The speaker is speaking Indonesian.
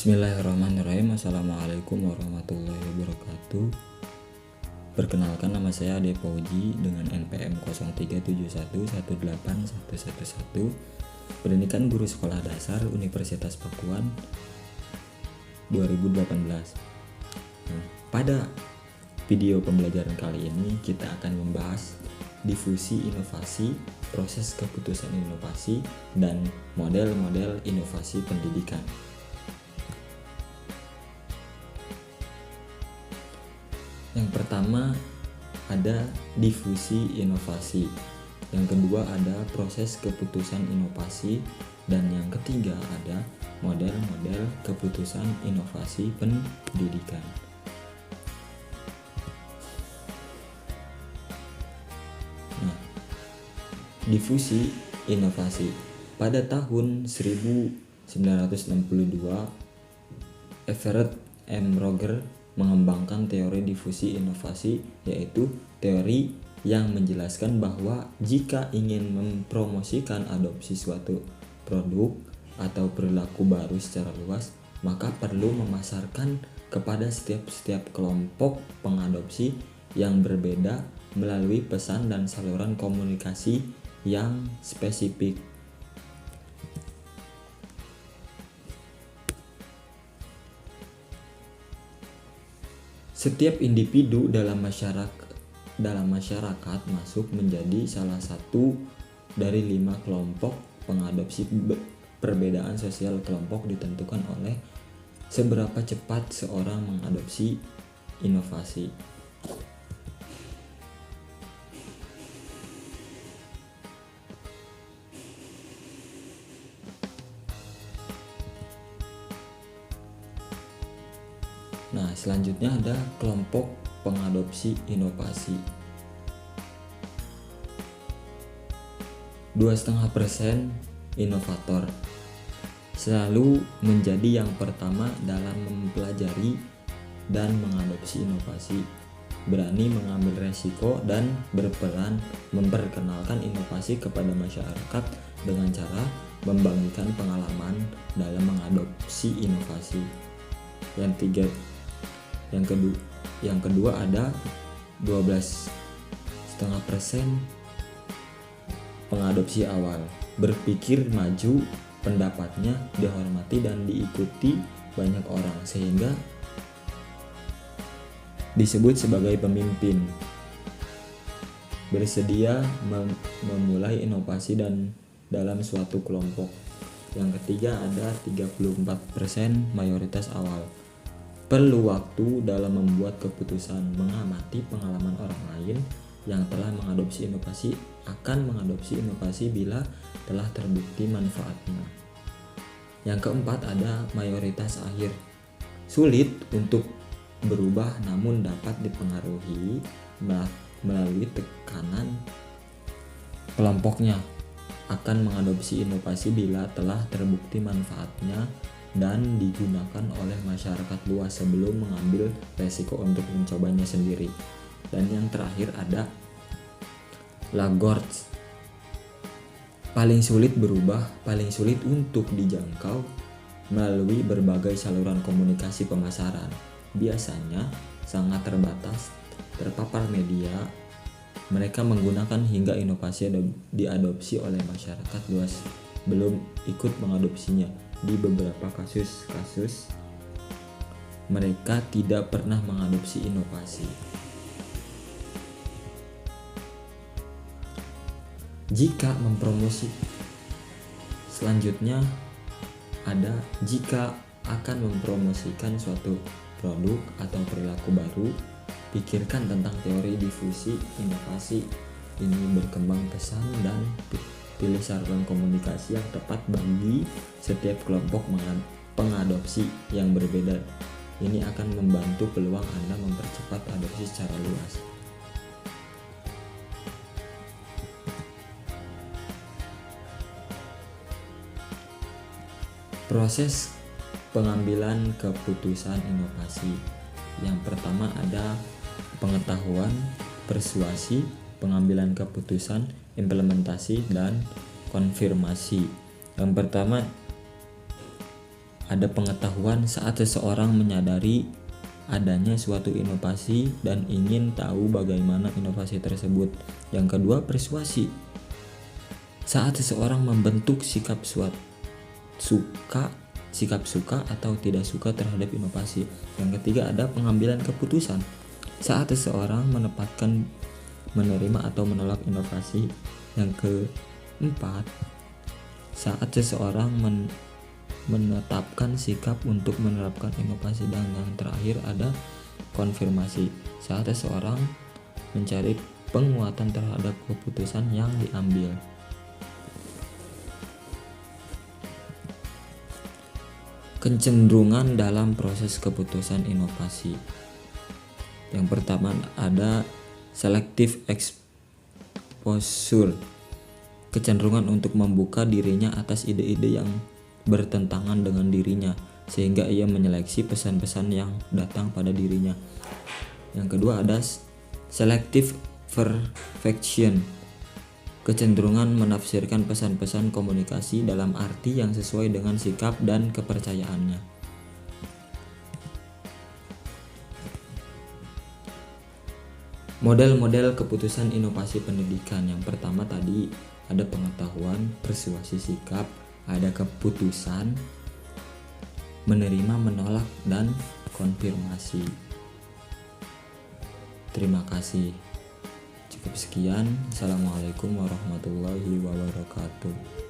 Bismillahirrahmanirrahim. Assalamualaikum warahmatullahi wabarakatuh. Perkenalkan, nama saya Ade Fauji dengan NPM 0371181111, pendidikan guru sekolah dasar Universitas Pakuan 2018. Pada video pembelajaran kali ini kita akan membahas difusi inovasi, proses keputusan inovasi, dan model-model inovasi pendidikan. Yang pertama ada difusi inovasi, yang kedua ada proses keputusan inovasi, dan yang ketiga ada model-model keputusan inovasi pendidikan. Difusi inovasi. Pada tahun 1962, Everett M. Roger mengembangkan teori difusi inovasi, yaitu teori yang menjelaskan bahwa jika ingin mempromosikan adopsi suatu produk atau perilaku baru secara luas, maka perlu memasarkan kepada setiap kelompok pengadopsi yang berbeda melalui pesan dan saluran komunikasi yang spesifik. Setiap individu dalam masyarakat masuk menjadi salah satu dari 5 kelompok pengadopsi. Perbedaan sosial kelompok ditentukan oleh seberapa cepat seorang mengadopsi inovasi. Nah, selanjutnya ada kelompok pengadopsi inovasi. 2,5% inovator selalu menjadi yang pertama dalam mempelajari dan mengadopsi inovasi, berani mengambil resiko dan berperan memperkenalkan inovasi kepada masyarakat dengan cara membagikan pengalaman dalam mengadopsi inovasi. Yang kedua ada 12,5% pengadopsi awal, berpikir maju, pendapatnya dihormati dan diikuti banyak orang sehingga disebut sebagai pemimpin, bersedia memulai inovasi dan dalam suatu kelompok. Yang ketiga ada 34% mayoritas awal, perlu waktu dalam membuat keputusan, mengamati pengalaman orang lain yang telah mengadopsi inovasi, akan mengadopsi inovasi bila telah terbukti manfaatnya. Yang keempat ada mayoritas akhir, sulit untuk berubah namun dapat dipengaruhi melalui tekanan kelompoknya, akan mengadopsi inovasi bila telah terbukti manfaatnya dan digunakan oleh masyarakat luas sebelum mengambil resiko untuk mencobanya sendiri. Dan yang terakhir ada lagords, paling sulit berubah, paling sulit untuk dijangkau melalui berbagai saluran komunikasi pemasaran, biasanya sangat terbatas, terpapar media. Mereka menggunakan hingga inovasi diadopsi oleh masyarakat luas belum ikut mengadopsinya. Di beberapa kasus mereka tidak pernah mengadopsi inovasi. Jika mempromosi, selanjutnya ada jika akan mempromosikan suatu produk atau perilaku baru, pikirkan tentang teori difusi inovasi ini, berkembang pesan dan pilih saluran komunikasi yang tepat bagi setiap kelompok pengadopsi yang berbeda. Ini akan membantu peluang Anda mempercepat adopsi secara luas. Proses pengambilan keputusan inovasi. Yang pertama ada pengetahuan, persuasi, pengambilan keputusan, implementasi, dan konfirmasi. Yang pertama ada pengetahuan saat seseorang menyadari adanya suatu inovasi dan ingin tahu bagaimana inovasi tersebut. Yang kedua, persuasi. Saat seseorang membentuk sikap suka atau tidak suka terhadap inovasi. Yang ketiga, ada pengambilan keputusan. Saat seseorang menerima atau menolak inovasi. Yang keempat, saat seseorang menetapkan sikap untuk menerapkan inovasi. Dan yang terakhir ada konfirmasi, saat seseorang mencari penguatan terhadap keputusan yang diambil. Kecenderungan dalam proses keputusan inovasi. Yang pertama ada selective exposure, kecenderungan untuk membuka dirinya atas ide-ide yang bertentangan dengan dirinya, sehingga ia menyeleksi pesan-pesan yang datang pada dirinya. Yang kedua ada selective perfection, kecenderungan menafsirkan pesan-pesan komunikasi dalam arti yang sesuai dengan sikap dan kepercayaannya. Model-model keputusan inovasi pendidikan. Yang pertama tadi ada pengetahuan, persuasi, sikap, ada keputusan, menerima, menolak, dan konfirmasi. Terima kasih. Cukup sekian. Assalamualaikum warahmatullahi wabarakatuh.